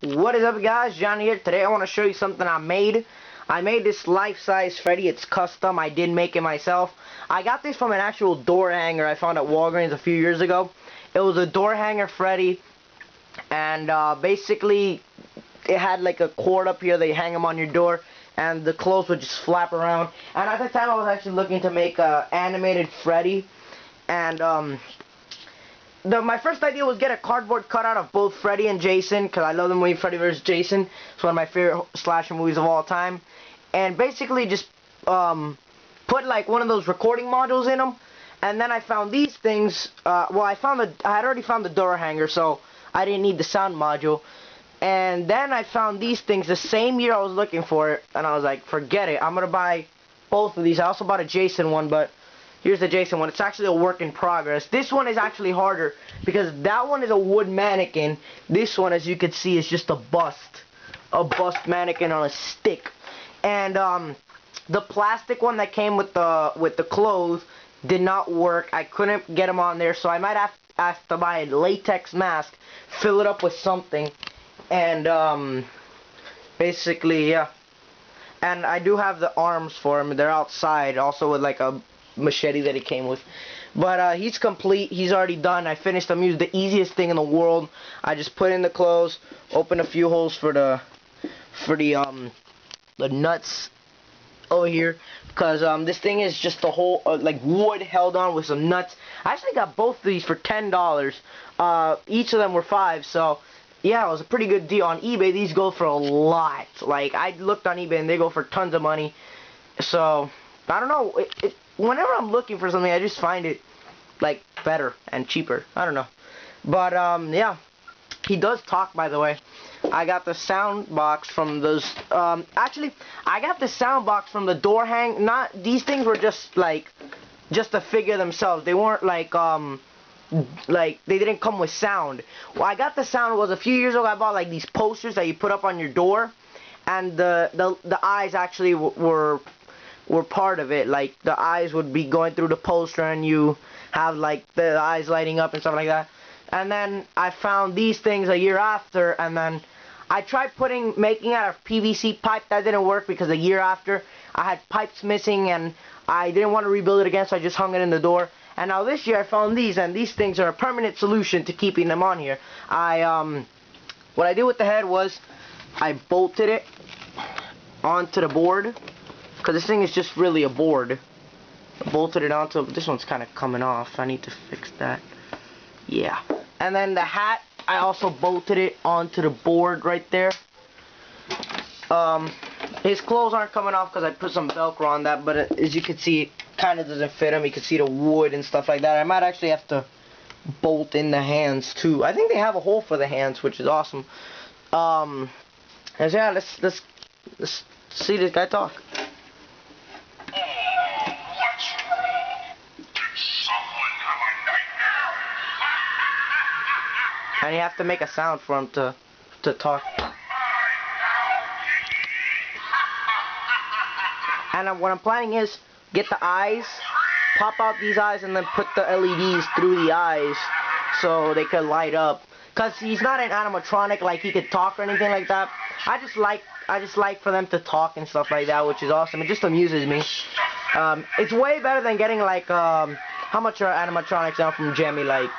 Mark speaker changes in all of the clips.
Speaker 1: What is up, guys? Johnny here. Today I want to show you something I made. I made this life-size Freddy. It's custom. I did make it myself. I got this from an actual door hanger I found at Walgreens a few years ago. It was a door hanger Freddy, and basically it had like a cord up here that you hang them on your door, and the clothes would just flap around. And at the time I was actually looking to make a animated Freddy, and my first idea was get a cardboard cutout of both Freddy and Jason, because I love the movie Freddy vs. Jason. It's one of my favorite slasher movies of all time. And basically just put like one of those recording modules in them. And then I found these things. Well, I had already found the door hanger, so I didn't need the sound module. And then I found these things the same year I was looking for it, and I was like, forget it. I'm gonna buy both of these. I also bought a Jason one, but here's the Jason one. It's actually a work in progress. This one is actually harder because that one is a wood mannequin. This one, as you can see, is just a bust mannequin on a stick. And the plastic one that came with the clothes did not work. I couldn't get them on there, so I might have to buy a latex mask, fill it up with something, and basically, yeah. And I do have the arms for him. They're outside, also with like a machete that it came with. But he's complete. He's already done. I finished him. He was the easiest thing in the world. I just put in the clothes, opened a few holes for the nuts over here, because this thing is just a whole like wood held on with some nuts. I actually got both of these for $10. Each of them were $5, so yeah, it was a pretty good deal. On eBay, these go for a lot. Like, I looked on eBay and they go for tons of money. So I don't know. Whenever I'm looking for something, I just find it like better and cheaper. I don't know. But yeah, he does talk, by the way. I got the sound box from those. Actually, I got the sound box from the door hang. Not these things were just a figure themselves. They weren't like they didn't come with sound. Well, I got the sound was a few years ago. I bought like these posters that you put up on your door, and the eyes actually were part of it. Like the eyes would be going through the poster, and you have like the eyes lighting up and stuff like that. And then I found these things a year after, and then I tried making out of PVC pipe. That didn't work because a year after I had pipes missing, and I didn't want to rebuild it again, so I just hung it in the door. And now this year I found these, and these things are a permanent solution to keeping them on here. What I did with the head was I bolted it onto the board, because this thing is just really a board. I bolted it onto, this one's kind of coming off. I need to fix that. Yeah. And then the hat, I also bolted it onto the board right there. His clothes aren't coming off because I put some Velcro on that, but as you can see, it kind of doesn't fit him. You can see the wood and stuff like that. I might actually have to bolt in the hands too. I think they have a hole for the hands, which is awesome. And yeah, let's see this guy talk. And you have to make a sound for him to talk. And what I'm planning is get the eyes, pop out these eyes, and then put the LEDs through the eyes so they could light up. Cause he's not an animatronic, like he could talk or anything like that. I just like for them to talk and stuff like that, which is awesome. It just amuses me. It's way better than getting like how much are animatronics now from Gemmy? Like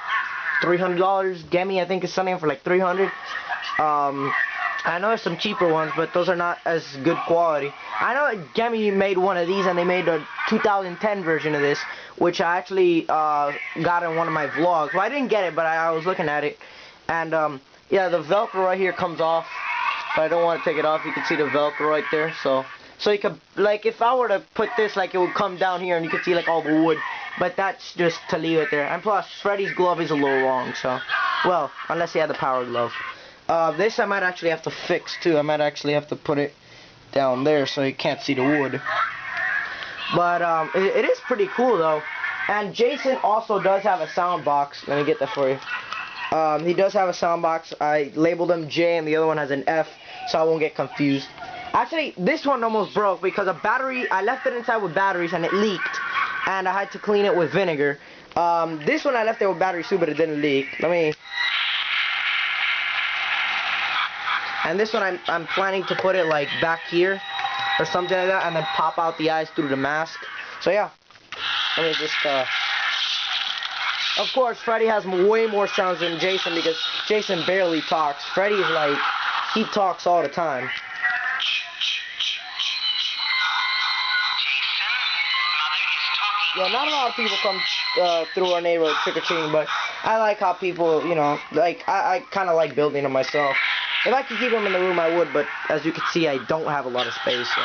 Speaker 1: $300. Gemmy, I think, is selling for like $300. I know there's some cheaper ones, but those are not as good quality. I know Gemmy made one of these, and they made a 2010 version of this, which I actually got in one of my vlogs. Well, I didn't get it, but I was looking at it. And yeah, the Velcro right here comes off, but I don't want to take it off. You can see the Velcro right there. So you could, like, if I were to put this, like, it would come down here, and you could see like all the wood. But that's just to leave it there. And plus, Freddy's glove is a little long, so, well, unless he had the power glove. This I might actually have to fix too. I might actually have to put it down there so you can't see the wood. But it is pretty cool though. And Jason also does have a sound box. Let me get that for you. He does have a sound box. I labeled him J, and the other one has an F, so I won't get confused. Actually, this one almost broke because a battery, I left it inside with batteries and it leaked, and I had to clean it with vinegar. This one I left it with batteries too, but it didn't leak. And this one I'm planning to put it like back here or something like that, and then pop out the eyes through the mask. So yeah, let me just of course Freddy has way more sounds than Jason because Jason barely talks. Freddy's like, he talks all the time. Yeah, not a lot of people come through our neighborhood trick-or-treating, but I like how people, you know, like, I kind of like building them myself. If I could keep them in the room, I would, but as you can see, I don't have a lot of space, so.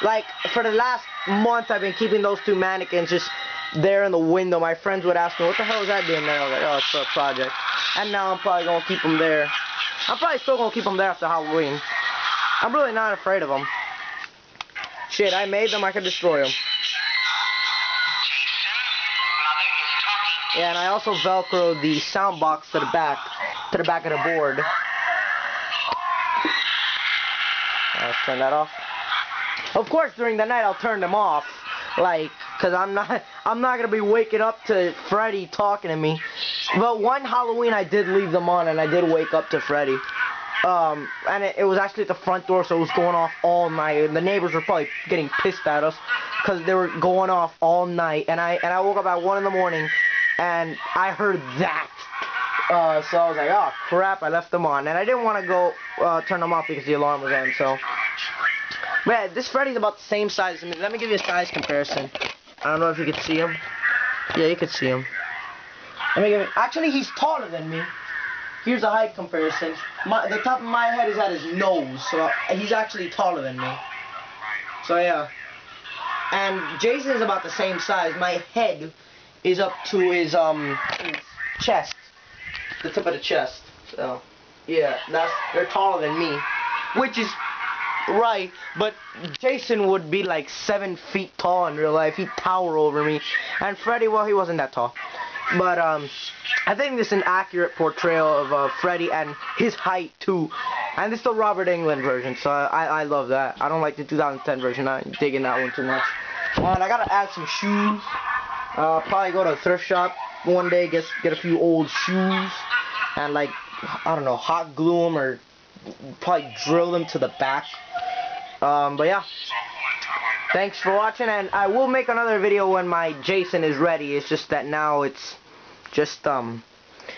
Speaker 1: Like, for the last month, I've been keeping those two mannequins just there in the window. My friends would ask me, what the hell is that doing there? I was like, oh, it's for a project. And now I'm probably going to keep them there. I'm probably still going to keep them there after Halloween. I'm really not afraid of them. Shit, I made them, I could destroy them. Yeah, and I also velcroed the sound box to the back of the board. Let's turn that off. Of course, during the night I'll turn them off, like, cause I'm not gonna be waking up to Freddy talking to me. But one Halloween I did leave them on, and I did wake up to Freddy. And it was actually at the front door, so it was going off all night. And the neighbors were probably getting pissed at us, cause they were going off all night. And I woke up at 1 in the morning. And I heard that, so I was like, oh crap, I left them on, and I didn't want to go turn them off because the alarm was on, so. Man, this Freddy's about the same size as me. Let me give you a size comparison. I don't know if you can see him. Yeah, you can see him. Actually, he's taller than me. Here's a height comparison. The top of my head is at his nose, so he's actually taller than me. So yeah. And Jason is about the same size. My head is up to his chest, the tip of the chest. So yeah, they're taller than me, which is right. But Jason would be like 7 feet tall in real life. He'd tower over me. And Freddy, well, he wasn't that tall. But I think this is an accurate portrayal of Freddy and his height too. And this is the Robert Englund version, so I love that. I don't like the 2010 version. I'm digging that one too much. And I gotta add some shoes. Probably go to a thrift shop one day, get a few old shoes, and like, I don't know, hot glue them or probably drill them to the back. But yeah, thanks for watching, and I will make another video when my Jason is ready. It's just that now it's just, and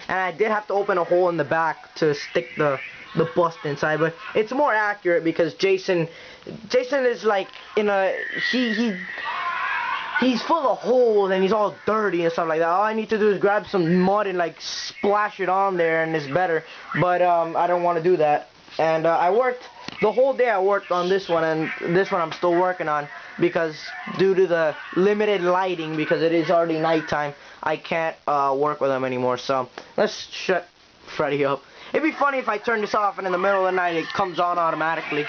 Speaker 1: I did have to open a hole in the back to stick the bust inside, but it's more accurate because Jason is like in a, he's full of holes and he's all dirty and stuff like that. All I need to do is grab some mud and like splash it on there and it's better. But I don't want to do that. And I worked the whole day. I worked on this one, and this one I'm still working on because due to the limited lighting, because it is already nighttime, I can't work with them anymore. So let's shut Freddy up. It'd be funny if I turn this off and in the middle of the night it comes on automatically.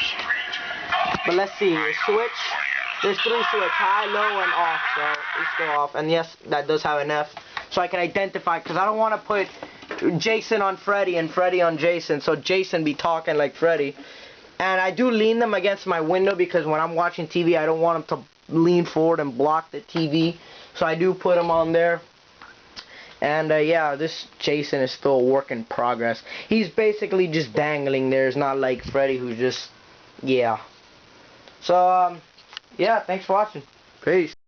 Speaker 1: But let's see. Switch. There's 3 switches, high, low, and off, so let's go off. And yes, that does have an F, so I can identify, because I don't want to put Jason on Freddy and Freddy on Jason, so Jason be talking like Freddy. And I do lean them against my window, because when I'm watching TV, I don't want them to lean forward and block the TV, so I do put them on there. And yeah, this Jason is still a work in progress. He's basically just dangling there. It's not like Freddy who's just, yeah. So, yeah, thanks for watching. Peace.